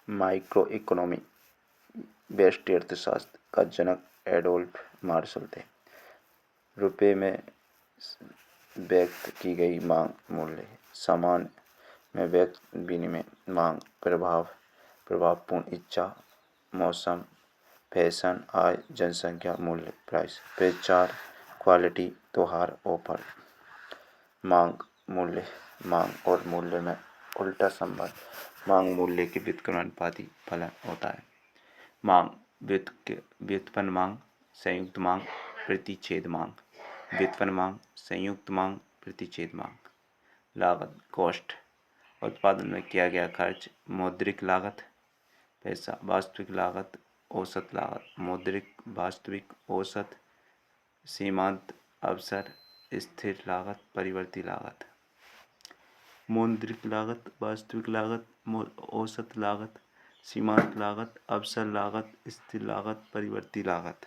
Micro economy व्यष्टि अर्थशास्त्र का जनक एडोल्फ मार्शल थे। रुपये में व्यक्त की गई मांग मूल्य। सामान में व्यक्त विनिमय मांग प्रभावपूर्ण इच्छा मौसम फैशन आय जनसंख्या मूल्य प्राइस। प्रचार क्वालिटी त्योहार ऑफर। मांग मूल्य मांग और मूल्य में उल्टा संबंध। मांग मूल्य के व्युत्क्रमानुपाती फलन होता है। मांग व्युत्पन्न मांग संयुक्त मांग प्रतिच्छेद मांग। व्युत्पन्न मांग संयुक्त मांग प्रतिच्छेद मांग। लागत कॉस्ट उत्पादन में किया गया खर्च। मौद्रिक लागत पैसा। वास्तविक लागत औसत लागत। मौद्रिक वास्तविक औसत। सीमांत अवसर स्थिर लागत परिवर्ती लागत। मौद्रिक लागत वास्तविक लागत औसत लागत सीमांत लागत अवसर लागत स्थिर लागत परिवर्ती लागत।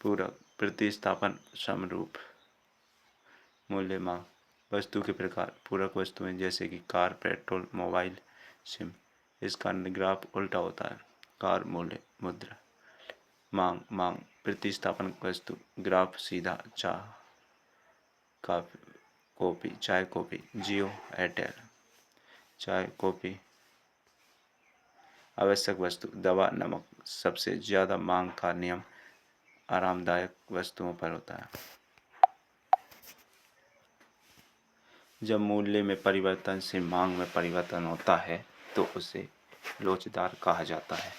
पूरक प्रतिस्थापन समरूप मूल्य मांग वस्तु के प्रकार। पूरक वस्तुएं जैसे कि कार पेट्रोल मोबाइल सिम। इसका ग्राफ उल्टा होता है। कार मूल्य मुद्रा। मांग प्रतिस्थापन वस्तु ग्राफ सीधा। चाय कॉफी जियो एयरटेल। चाय कॉफी आवश्यक वस्तु दवा नमक। सबसे ज़्यादा मांग का नियम आरामदायक वस्तुओं पर होता है। जब मूल्य में परिवर्तन से मांग में परिवर्तन होता है तो उसे लोचदार कहा जाता है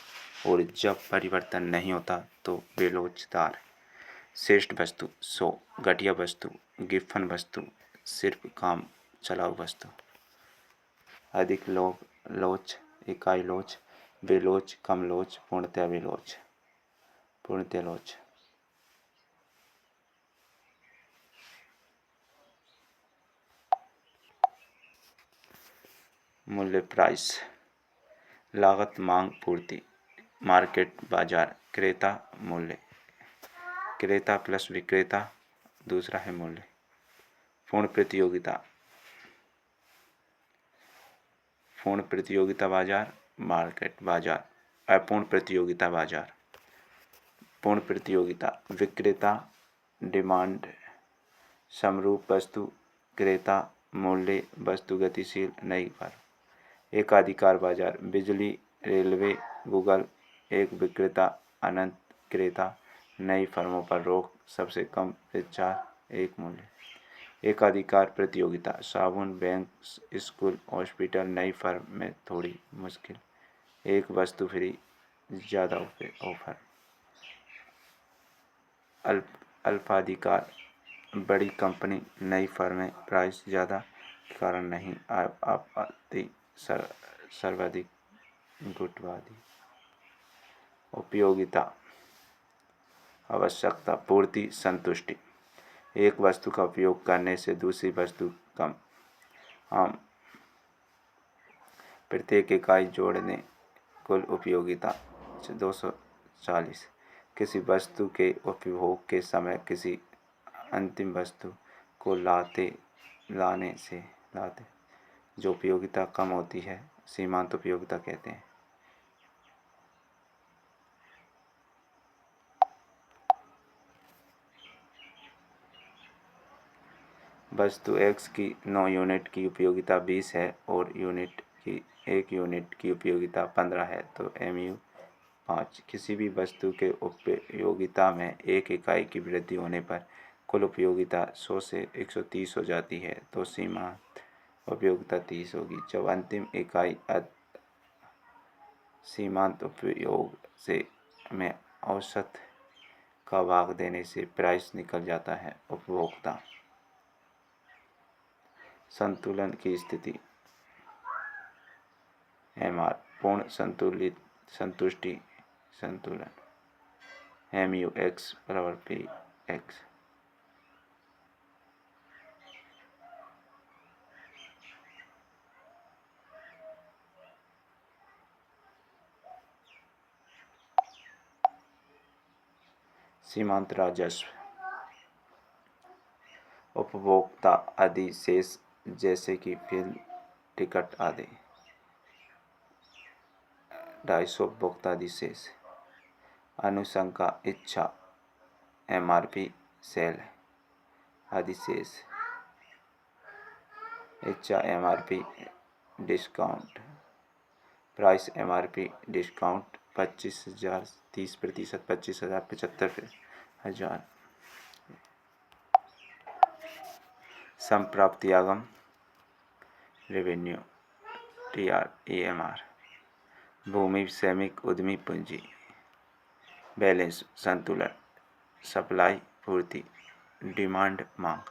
और जब परिवर्तन नहीं होता तो बेलोचदार। श्रेष्ठ वस्तु 100। घटिया वस्तु गिफन वस्तु सिर्फ काम चलाऊ वस्तु। अधिक लोच इकाई लोच बेलोच कम लोच पूर्णतः बेलोच पूर्णतः लोच। मूल्य प्राइस लागत मांग पूर्ति। मार्केट बाजार क्रेता मूल्य। क्रेता प्लस विक्रेता दूसरा है मूल्य। पूर्ण प्रतियोगिता बाजार मार्केट बाजार। अपूर्ण प्रतियोगिता बाजार। पूर्ण प्रतियोगिता विक्रेता डिमांड समरूप वस्तु क्रेता मूल्य वस्तु गतिशील नई फर्म। एकाधिकार बाजार बिजली रेलवे गूगल। एक विक्रेता अनंत क्रेता नई फर्मों पर रोक सबसे कम प्रचार एक मूल्य। एकाधिकार प्रतियोगिता साबुन बैंक स्कूल हॉस्पिटल नई फर्म में थोड़ी मुश्किल एक वस्तु फ्री ज़्यादा ऑफर। अल्पाधिकार बड़ी कंपनी नई फर्में प्राइस ज़्यादा कारण नहीं आपत्ति सर्वाधिक गुटवादी। उपयोगिता आवश्यकता पूर्ति संतुष्टि। एक वस्तु का उपयोग करने से दूसरी वस्तु कम आम। प्रत्येक इकाई जोड़ने कुल उपयोगिता 240। किसी वस्तु के उपभोग के समय किसी अंतिम वस्तु को लाते जो उपयोगिता कम होती है सीमांत उपयोगिता कहते हैं। वस्तु X की 9 यूनिट की उपयोगिता 20 है और 1 यूनिट की उपयोगिता 15 है तो MU 5। किसी भी वस्तु के उपयोगिता में 1 इकाई की वृद्धि होने पर कुल उपयोगिता 100 से 130 हो जाती है तो सीमांत उपयोगिता 30 होगी। जब अंतिम इकाई सीमांत उपयोग से में औसत का भाग देने से प्राइस निकल जाता है। उपभोक्ता संतुलन की स्थिति MR पूर्ण संतुष्टि संतुलन MU X बराबर PX। सीमांत राजस्व उपभोक्ता अधिशेष जैसे कि फिल्म टिकट आदि। 250 भुगतान शेष। अनुशंका इच्छा MRP सेल अधिशेष। इच्छा MRP discount price MRP discount 25,000 30%, 25,000 75,000। संप्राप्ति आगम रेवेन्यू TREMR। भूमि श्रमिक उद्यमी पूंजी। बैलेंस संतुलन। सप्लाई पूर्ति। डिमांड मांग।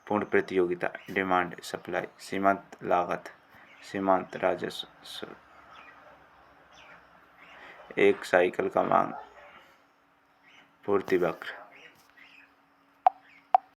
पूर्ण प्रतियोगिता डिमांड सप्लाई। सीमांत लागत सीमांत राजस्व। एक साइकिल का मांग पूर्ति वक्र।